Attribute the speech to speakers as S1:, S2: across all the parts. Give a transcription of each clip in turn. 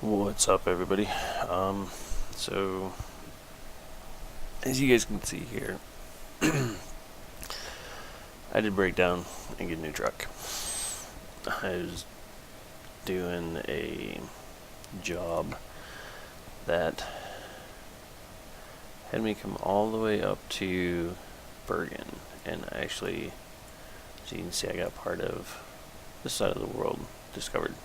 S1: What's up, everybody? So as you guys can see here, I did break down and get a new truck. I was doing a job that had me come all the way up to Bergen, and actually, as you can see, I got part of this side of the world discovered.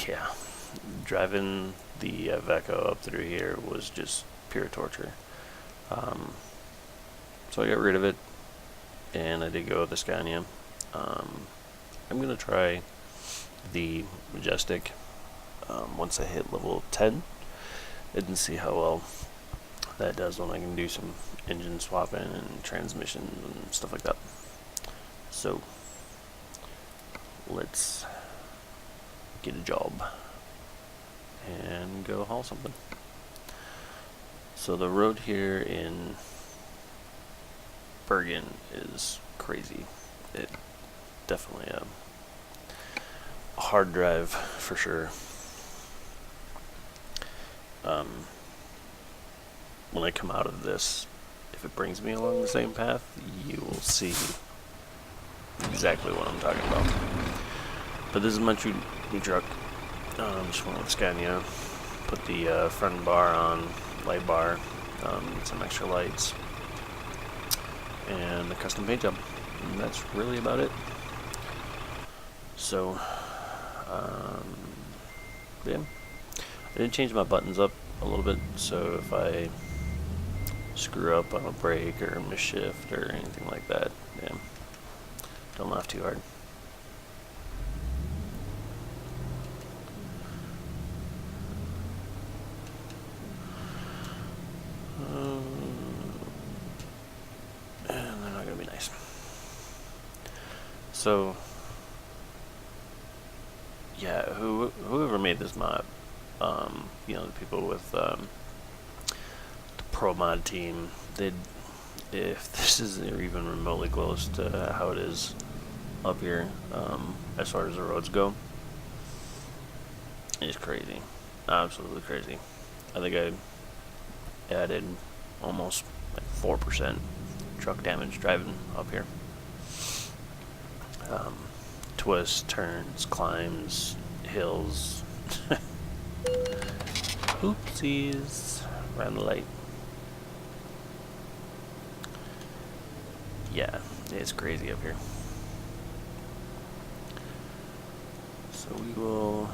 S1: Yeah, driving the Veco up through here was just pure torture. So I got rid of it, and I did go with the Scania. I'm gonna try the Majestic once I hit level 10 and see how well that does when I can do some engine swapping and transmission and stuff like that. So let's get a job and go haul something. So the road here in Bergen is crazy. It definitely a hard drive for sure. When I come out of this, if it brings me along the same path, you will see exactly what I'm talking about. But this is my new truck. Just went with Scania. Put the front bar on, light bar, some extra lights, and a custom paint job. And that's really about it. So, yeah. I did change my buttons up a little bit, so if I screw up on a brake or miss shift or anything like that, yeah, don't laugh too hard. And they're not gonna be nice. So, yeah, whoever made this mod, you know, the people with the pro mod team, if this isn't even remotely close to how it is up here, as far as the roads go, it's crazy, absolutely crazy. I think I added almost like 4% truck damage driving up here. Twists, turns, climbs, hills. Oopsies. Ran the light. Yeah, it's crazy up here. So we will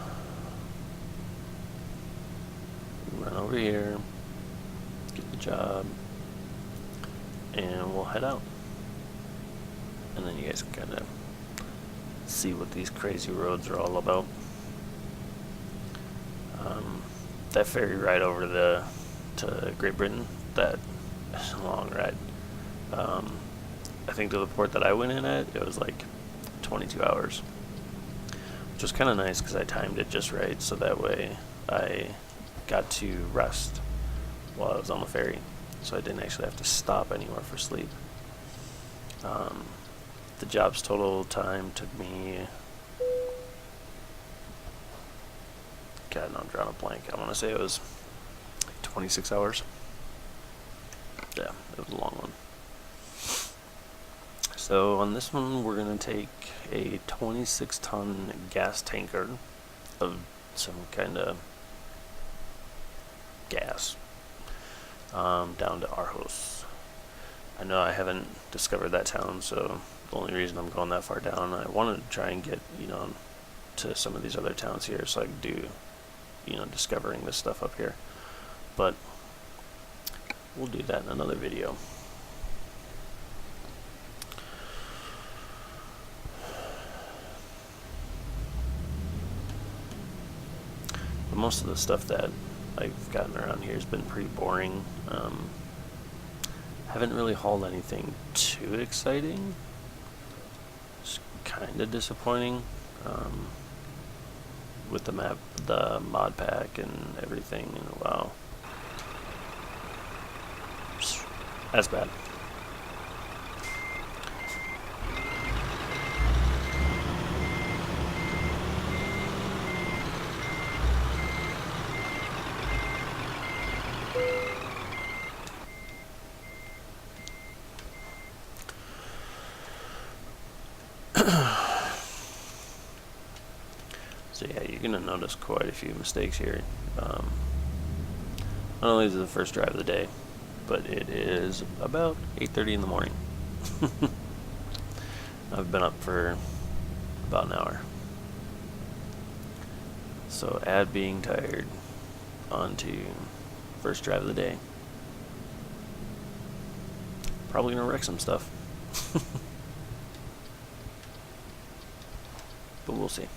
S1: run over here, get the job, and we'll head out. And then you guys can kind of see what these crazy roads are all about. That ferry ride over to Great Britain, that is a long ride. I think to the port that I went in at, it was like 22 hours, which was kind of nice because I timed it just right, so that way I got to rest while I was on the ferry, so I didn't actually have to stop anywhere for sleep. The job's total time took me, God, no, I'm drawing a blank. I want to say it was 26 hours. Yeah, it was a long one. So on this one, we're going to take a 26-ton gas tanker of some kind of gas down to Aahros. I know I haven't discovered that town, so the only reason I'm going that far down, I wanted to try and get, you know, to some of these other towns here so I could do, you know, discovering this stuff up here. But we'll do that in another video. But most of the stuff that I've gotten around here has been pretty boring. Haven't really hauled anything too exciting. It's kind of disappointing with the map, the mod pack, and everything. And wow, that's bad. So yeah, you're gonna notice quite a few mistakes here. Not only is it the first drive of the day, but it is about 8:30 in the morning. I've been up for about an hour. So add being tired onto first drive of the day. Probably gonna wreck some stuff. But we'll see.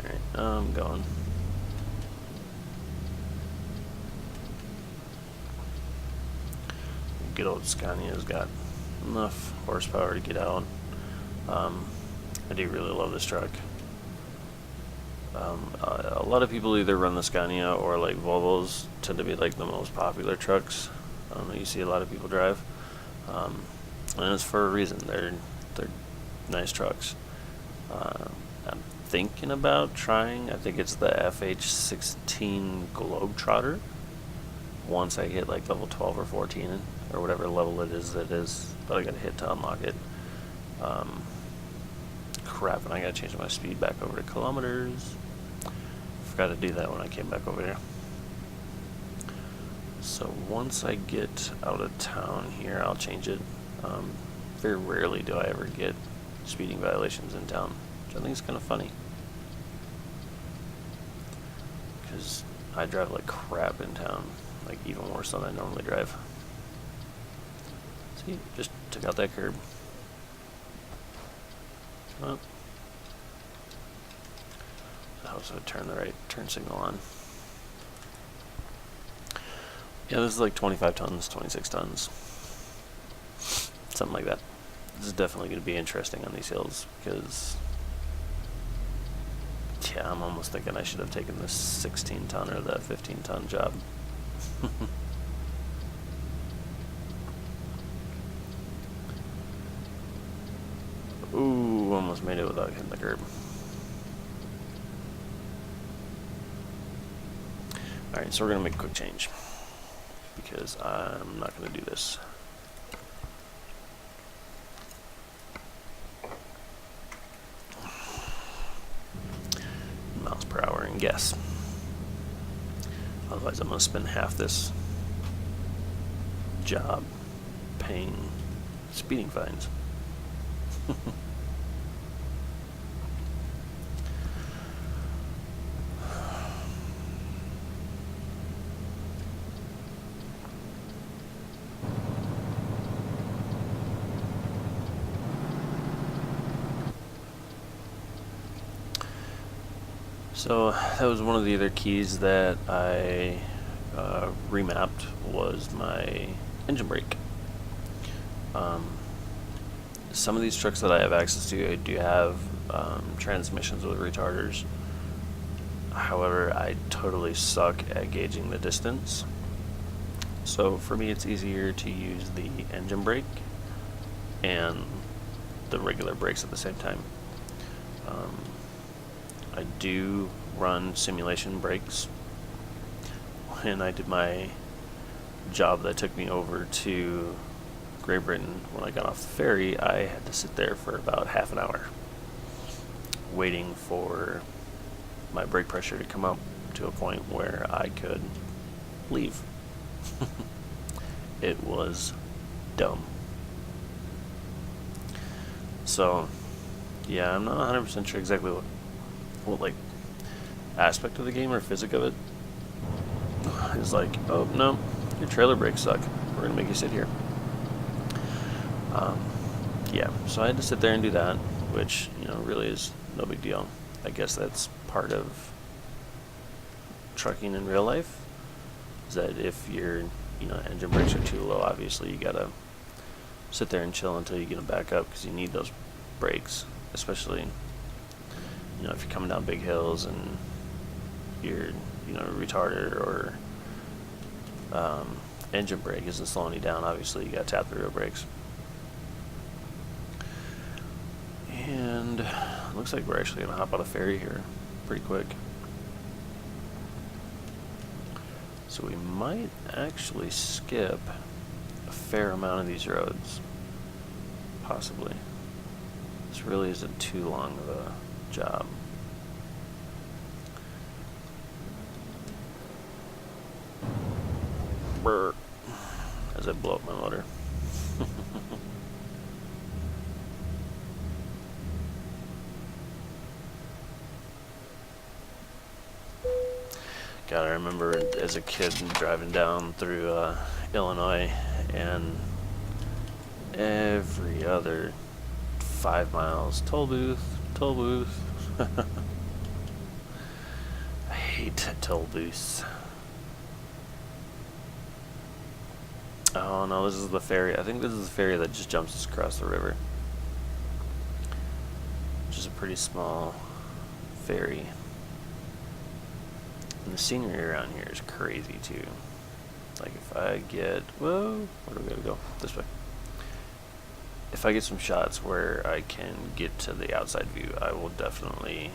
S1: Alright, I'm going. Good old Scania's got enough horsepower to get out. I do really love this truck. A lot of people either run the Scania or like Volvos tend to be like the most popular trucks. You see a lot of people drive, and it's for a reason. They're nice trucks. I'm thinking about trying. I think it's the FH16 Globetrotter. Once I hit like level 12 or 14 or whatever level it is, but I gotta hit to unlock it. Crap, and I gotta change my speed back over to kilometers. Forgot to do that when I came back over here. So once I get out of town here, I'll change it. Very rarely do I ever get speeding violations in town, which I think is kind of funny. Because I drive like crap in town, like even worse than I normally drive. See, just took out that curb. Well, I also turn the right turn signal on. Yeah, this is like 25 tons, 26 tons. Something like that. This is definitely going to be interesting on these hills because, yeah, I'm almost thinking I should have taken this 16 ton or the 15 ton job. Ooh, almost made it without hitting the curb. Alright, so we're going to make a quick change because I'm not going to do this. Miles per hour and guess. Otherwise I'm going to spend half this job paying speeding fines. So that was one of the other keys that I remapped was my engine brake. Some of these trucks that I have access to do have transmissions with retarders. However, I totally suck at gauging the distance. So for me it's easier to use the engine brake and the regular brakes at the same time. I do run simulation brakes. When I did my job that took me over to Great Britain, when I got off the ferry, I had to sit there for about half an hour waiting for my brake pressure to come up to a point where I could leave. It was dumb. So yeah, I'm not 100% sure exactly what like aspect of the game or physics of it is like, oh no, your trailer brakes suck, we're gonna make you sit here. Yeah, so I had to sit there and do that, which, you know, really is no big deal. I guess that's part of trucking in real life, is that if your, you know, engine brakes are too low, obviously you gotta sit there and chill until you get them back up, because you need those brakes, especially, you know, if you're coming down big hills and your, you know, retarder or engine brake isn't slowing you down. Obviously you gotta tap the real brakes. And looks like we're actually gonna hop on a ferry here pretty quick, so we might actually skip a fair amount of these roads, possibly. This really isn't too long of a job. Brr, as I blow up my motor. God, I remember as a kid driving down through Illinois, and every other 5 miles, toll booth, toll booth. I hate toll booths. Oh no, this is the ferry. I think this is the ferry that just jumps us across the river. Which is a pretty small ferry. And the scenery around here is crazy too. Like if I get, whoa, where do we gotta go? This way. If I get some shots where I can get to the outside view, I will definitely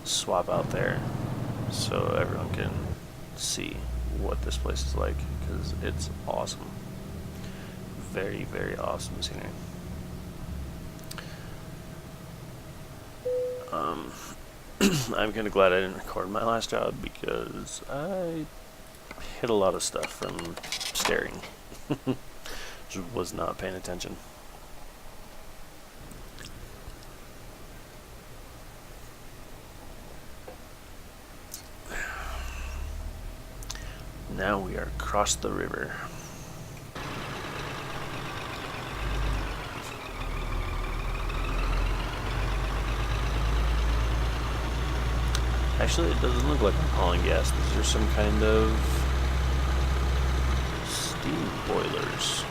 S1: swap out there so everyone can see what this place is like, because it's awesome. Very, very awesome scenery. I'm kind of glad I didn't record my last job because I hit a lot of stuff from staring. Just was not paying attention. Now we are across the river. Actually, it doesn't look like I'm hauling gas. These are some kind of steam boilers.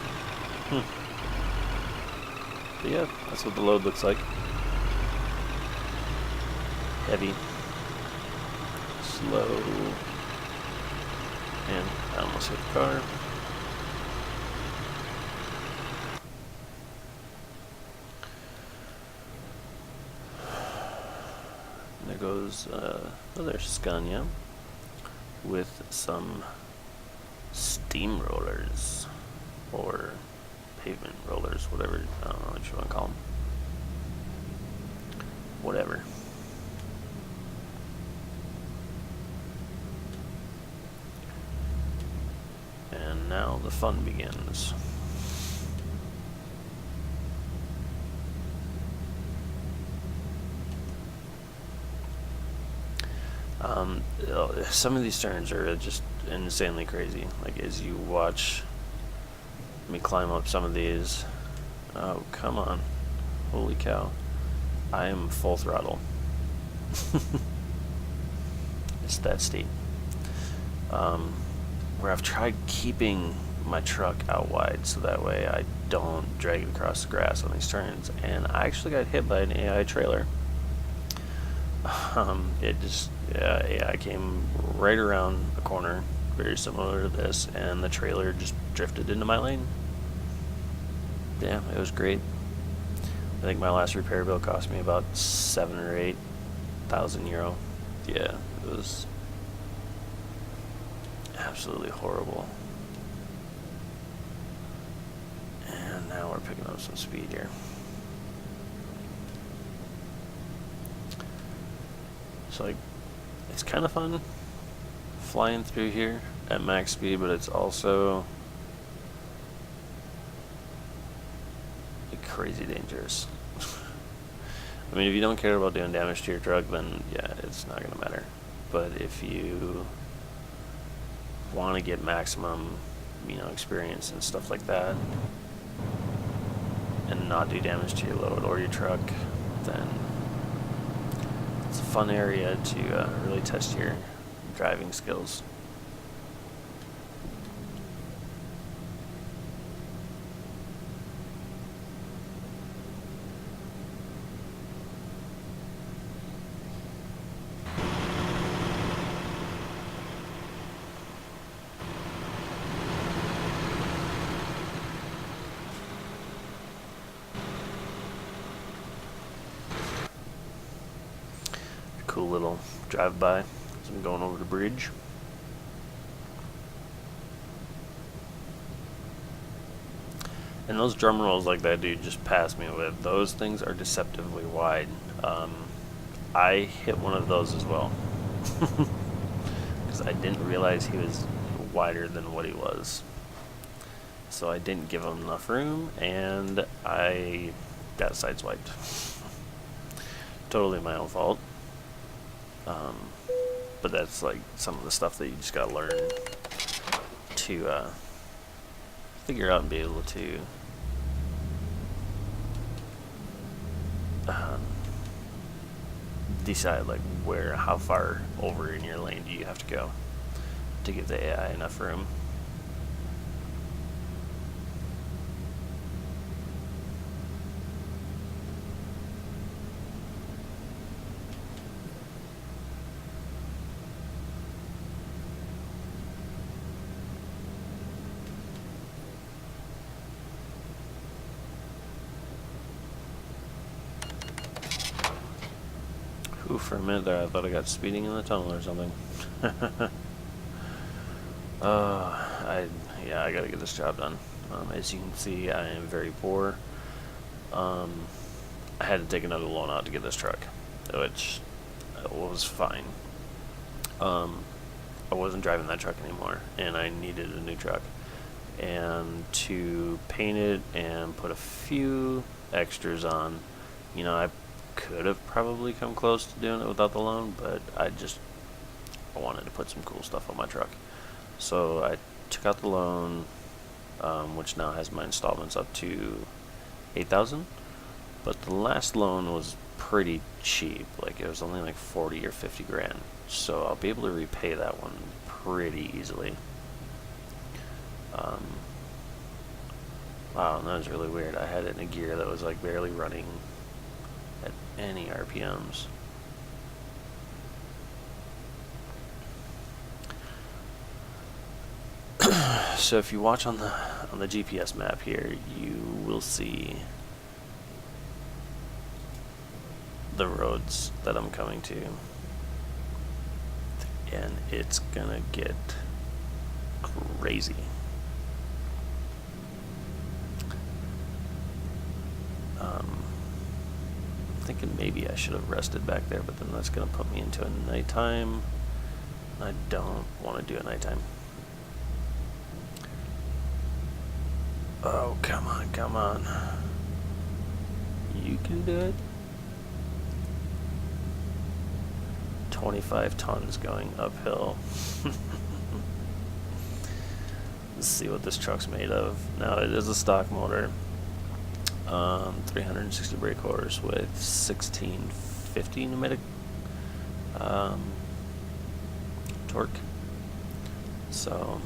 S1: But yeah, that's what the load looks like. Heavy. Slow. And I almost hit the car. There goes another Scania with some steam rollers, or pavement rollers, whatever, I don't know what you want to call them. Whatever. And now the fun begins. Some of these turns are just insanely crazy. Like as you watch me climb up some of these, oh come on, holy cow, I am full throttle. It's that steep. Where I've tried keeping my truck out wide so that way I don't drag it across the grass on these turns, and I actually got hit by an AI trailer. AI came right around a corner, very similar to this, and the trailer just drifted into my lane. Yeah, it was great. I think my last repair bill cost me about 7,000 or 8,000 euro. Yeah, it was absolutely horrible. And now we're picking up some speed here. So like, it's kind of fun flying through here at max speed, but it's also like crazy dangerous. I mean, if you don't care about doing damage to your truck, then yeah, it's not gonna matter. But if you want to get maximum, experience and stuff like that, and not do damage to your load or your truck, then it's a fun area to really test your driving skills. Cool little drive-by as I'm going over the bridge. And those drum rolls like that dude just passed me with, those things are deceptively wide. I hit one of those as well. Because I didn't realize he was wider than what he was. So I didn't give him enough room, and I got sideswiped. Totally my own fault. But that's like some of the stuff that you just gotta learn to figure out and be able to decide like how far over in your lane do you have to go to give the AI enough room. Ooh, for a minute there I thought I got speeding in the tunnel or something. I gotta get this job done. As you can see, I am very poor. I had to take another loan out to get this truck, which was fine. I wasn't driving that truck anymore, and I needed a new truck. And to paint it and put a few extras on, you know, I could have probably come close to doing it without the loan, but I wanted to put some cool stuff on my truck. So I took out the loan, which now has my installments up to $8,000. But the last loan was pretty cheap, like it was only like 40 or 50 grand. So I'll be able to repay that one pretty easily. Wow, and that was really weird. I had it in a gear that was like barely running at any RPMs. So if you watch on the GPS map here, you will see the roads that I'm coming to, and it's gonna get crazy. I'm thinking maybe I should have rested back there, but then that's gonna put me into a nighttime. I don't want to do a nighttime. Oh, come on, come on. You can do it. 25 tons going uphill. Let's see what this truck's made of. Now, it is a stock motor. 360 brake horse with 1650 pneumatic torque. So,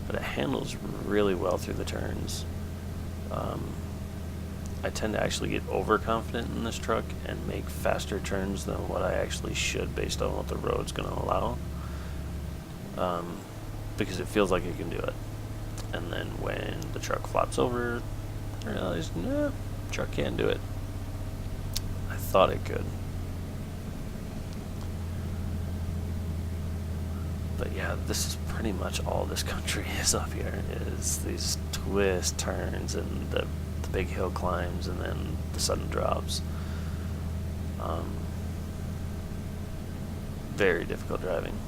S1: but it handles really well through the turns. I tend to actually get overconfident in this truck and make faster turns than what I actually should based on what the road's going to allow. Because it feels like it can do it. And then when the truck flops over, I realized, nah, truck can't do it. I thought it could. But yeah, this is pretty much all this country is up here, is these twist turns and the big hill climbs and then the sudden drops. Very difficult driving.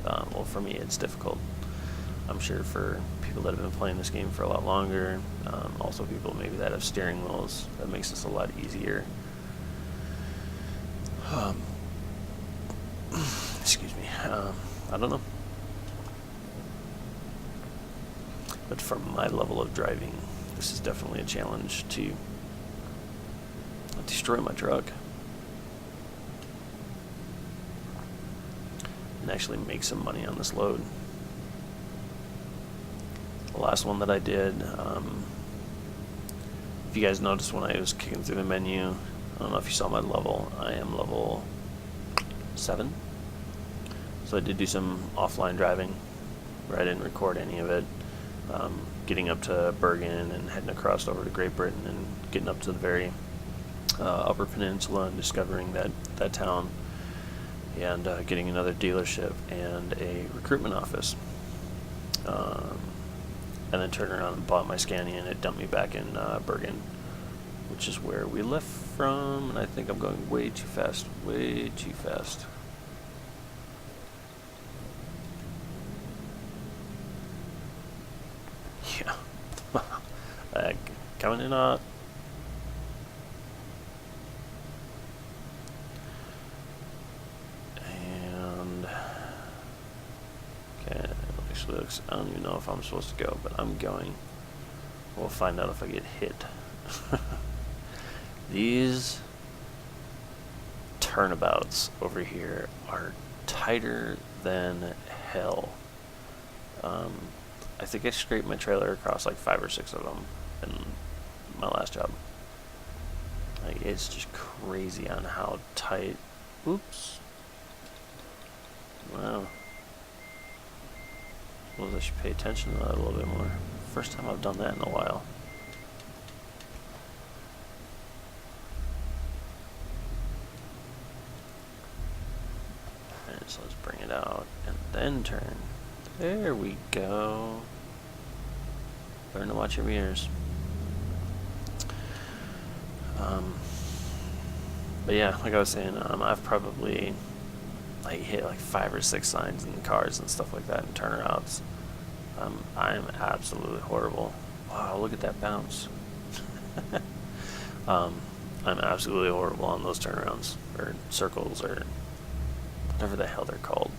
S1: Well, for me it's difficult. I'm sure for people that have been playing this game for a lot longer, also people maybe that have steering wheels, that makes this a lot easier. Excuse me. I don't know. But for my level of driving, this is definitely a challenge to destroy my truck and actually make some money on this load. The last one that I did, if you guys noticed when I was kicking through the menu, I don't know if you saw my level, I am level 7. So I did do some offline driving where I didn't record any of it. Getting up to Bergen and heading across over to Great Britain and getting up to the very Upper Peninsula and discovering that town, and getting another dealership and a recruitment office. and then turned around and bought my Scania, and it dumped me back in Bergen, which is where we left from. And I think I'm going way too fast. Way too fast. Yeah. Coming in hot. And okay, actually looks, I don't even know if I'm supposed to go, but I'm going. We'll find out if I get hit. These turnabouts over here are tighter than hell. I think I scraped my trailer across like 5 or 6 of them in my last job. Like, it's just crazy on how tight. Oops. Wow. Well, I should pay attention to that a little bit more. First time I've done that in a while. Alright, so let's bring it out and then turn. There we go. Learn to watch your mirrors. But yeah, like I was saying, I've probably like hit like 5 or 6 signs in cars and stuff like that and turnarounds. I am absolutely horrible. Wow, look at that bounce. I'm absolutely horrible on those turnarounds or circles or whatever the hell they're called.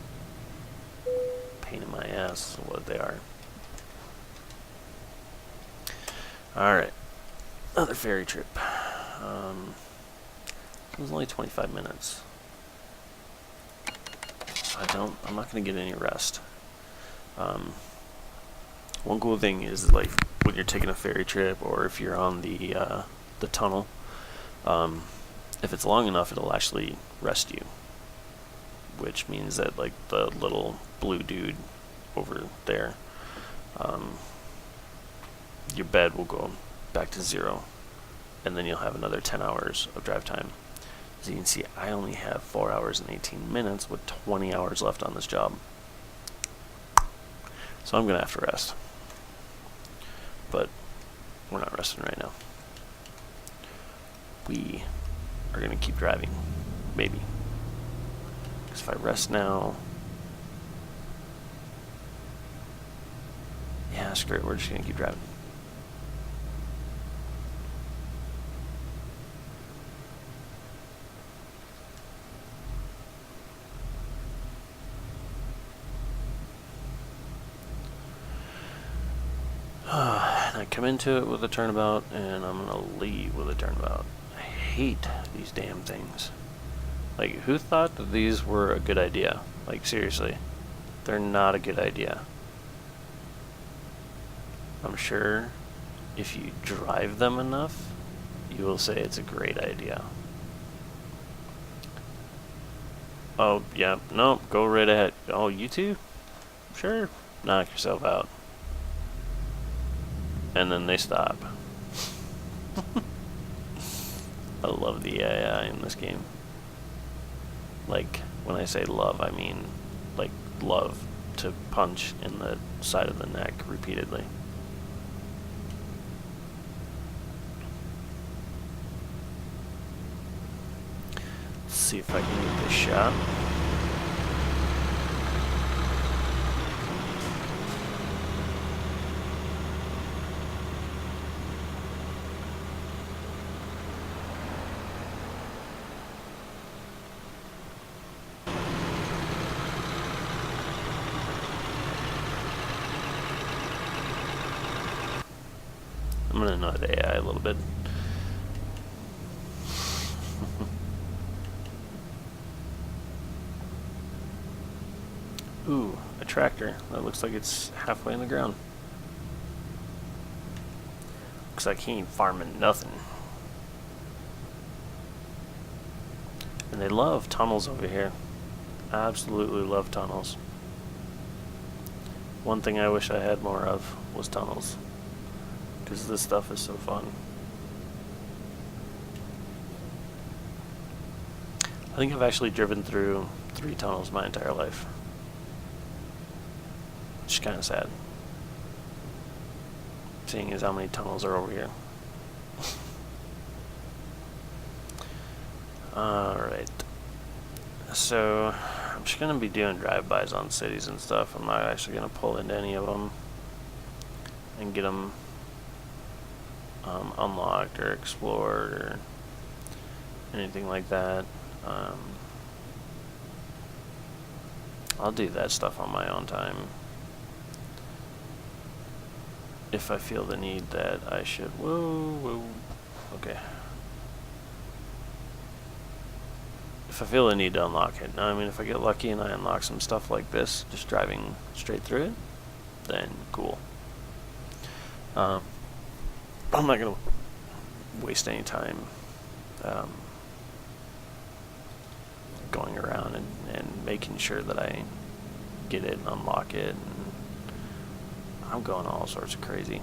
S1: Pain in my ass is what they are. Alright, another ferry trip. It was only 25 minutes. So I'm not going to get any rest. One cool thing is, like, when you're taking a ferry trip or if you're on the tunnel, if it's long enough, it'll actually rest you. Which means that, like, the little blue dude over there, your bed will go back to 0, and then you'll have another 10 hours of drive time. As you can see, I only have 4 hours and 18 minutes with 20 hours left on this job. So I'm going to have to rest. But we're not resting right now. We are going to keep driving. Maybe. Because if I rest now... yeah, screw it. We're just going to keep driving. I come into it with a turnabout, and I'm gonna leave with a turnabout. I hate these damn things. Like, who thought that these were a good idea? Like, seriously, they're not a good idea. I'm sure if you drive them enough, you will say it's a great idea. Oh, yeah, no, go right ahead. Oh, you too? Sure, knock yourself out. And then they stop. I love the AI in this game. Like, when I say love, I mean, like, love to punch in the side of the neck repeatedly. Let's see if I can get this shot. I'm gonna annoy the AI a little bit. Ooh, a tractor. That looks like it's halfway in the ground. Looks like he ain't farming nothing. And they love tunnels over here. Absolutely love tunnels. One thing I wish I had more of was tunnels. Because this stuff is so fun. I think I've actually driven through 3 tunnels my entire life. Which is kind of sad. seeing as how many tunnels are over here. Alright. So, I'm just going to be doing drive-bys on cities and stuff. I'm not actually going to pull into any of them and get them unlocked or explored or anything like that. I'll do that stuff on my own time if I feel the need that I should. Whoa. Okay. If I feel the need to unlock it. Now, I mean, if I get lucky and I unlock some stuff like this, just driving straight through it, then cool. I'm not going to waste any time going around and making sure that I get it and unlock it. And I'm going all sorts of crazy.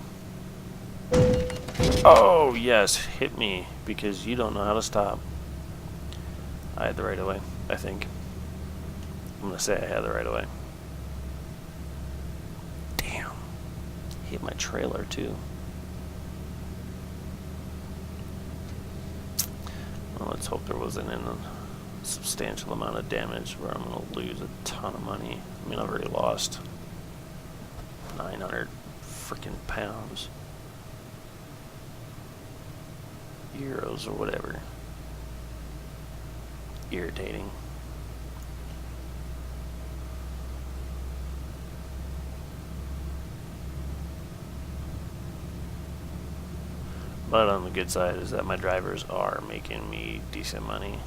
S1: Oh, yes, hit me because you don't know how to stop. I had the right of way, I think. I'm going to say I had the right of way. Damn. Hit my trailer, too. Well, let's hope there wasn't a substantial amount of damage where I'm going to lose a ton of money. I mean, I've already lost 900 freaking pounds. Euros or whatever. Irritating. But on the good side is that my drivers are making me decent money.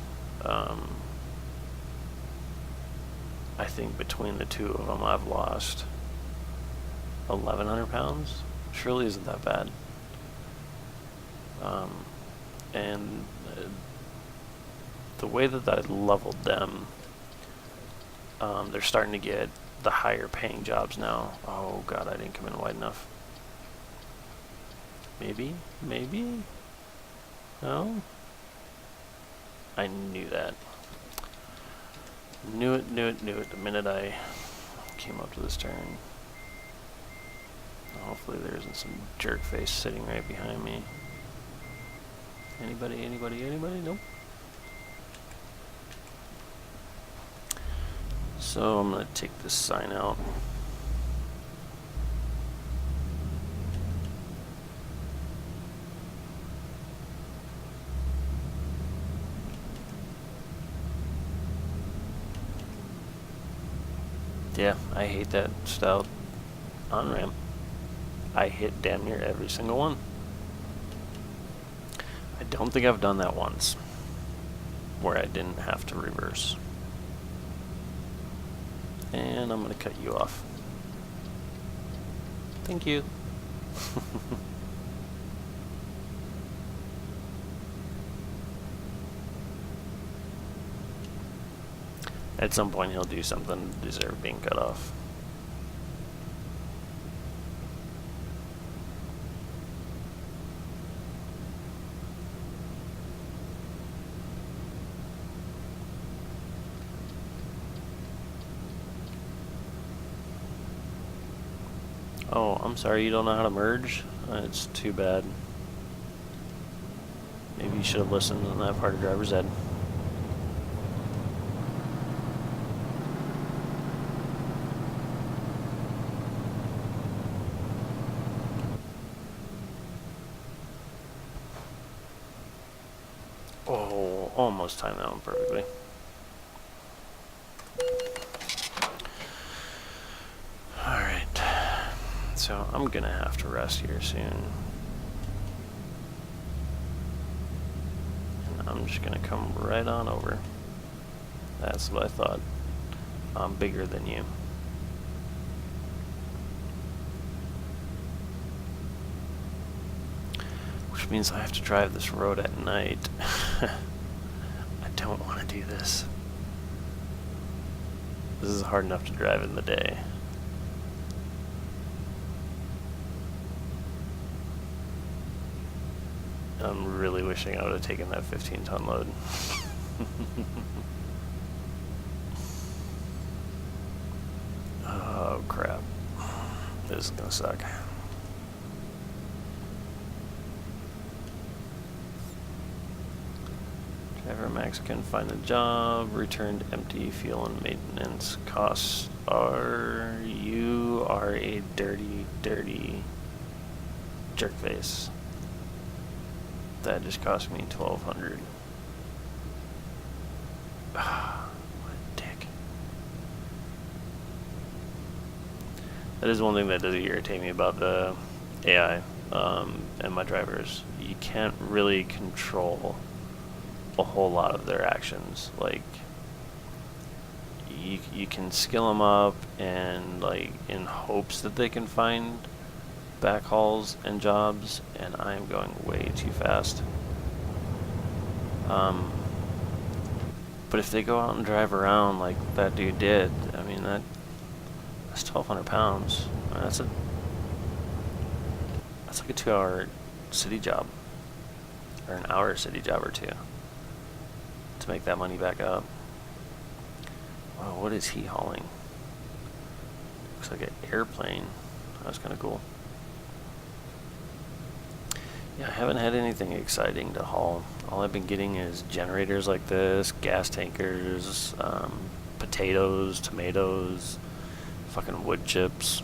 S1: I think between the two of them I've lost 1,100 pounds. Surely isn't that bad. And the way that I leveled them, they're starting to get the higher paying jobs now. Oh god, I didn't come in wide enough. Maybe? No? I knew that. Knew it the minute I came up to this turn. Hopefully there isn't some jerk face sitting right behind me. Anybody? Nope. So I'm gonna take this sign out. Yeah, I hate that style on-ramp. I hit damn near every single one. I don't think I've done that once where I didn't have to reverse. And I'm going to cut you off. Thank you. At some point he'll do something to deserve being cut off. Oh, I'm sorry, you don't know how to merge? It's too bad. Maybe you should have listened on that part of driver's ed. Oh, almost timed that one perfectly. Alright. So I'm gonna have to rest here soon. And I'm just gonna come right on over. That's what I thought. I'm bigger than you. Which means I have to drive this road at night. I don't want to do this. This is hard enough to drive in the day. I'm really wishing I would have taken that 15-ton load. Oh crap. This is gonna suck. Mexican, find a job, returned empty, fuel and maintenance costs are, you are a dirty, dirty jerkface. That just cost me $1,200. What a dick. That is one thing that does irritate me about the AI and my drivers. You can't really control a whole lot of their actions. Like, you can skill them up and like in hopes that they can find backhauls and jobs, and I am going way too fast. But if they go out and drive around like that dude did, I mean that's 1,200 pounds. I mean, that's like a 2-hour city job, or an hour city job or two, to make that money back up. Wow, what is he hauling? Looks like an airplane. That's kind of cool. Yeah, I haven't had anything exciting to haul. All I've been getting is generators like this, gas tankers, potatoes, tomatoes, fucking wood chips.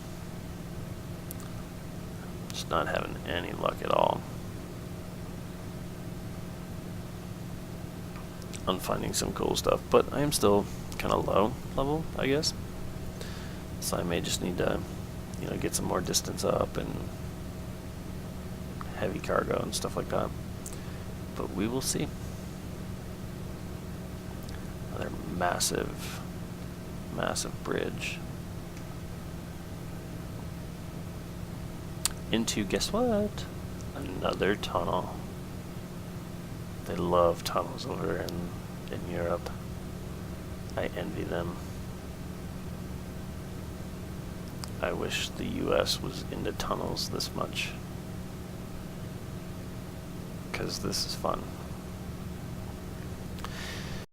S1: Just not having any luck at all. I'm finding some cool stuff, but I am still kind of low level, I guess. So I may just need to, get some more distance up and heavy cargo and stuff like that. But we will see. Another massive, massive bridge. Into, guess what? Another tunnel. They love tunnels over in Europe. I envy them. I wish the US was into tunnels this much, because this is fun.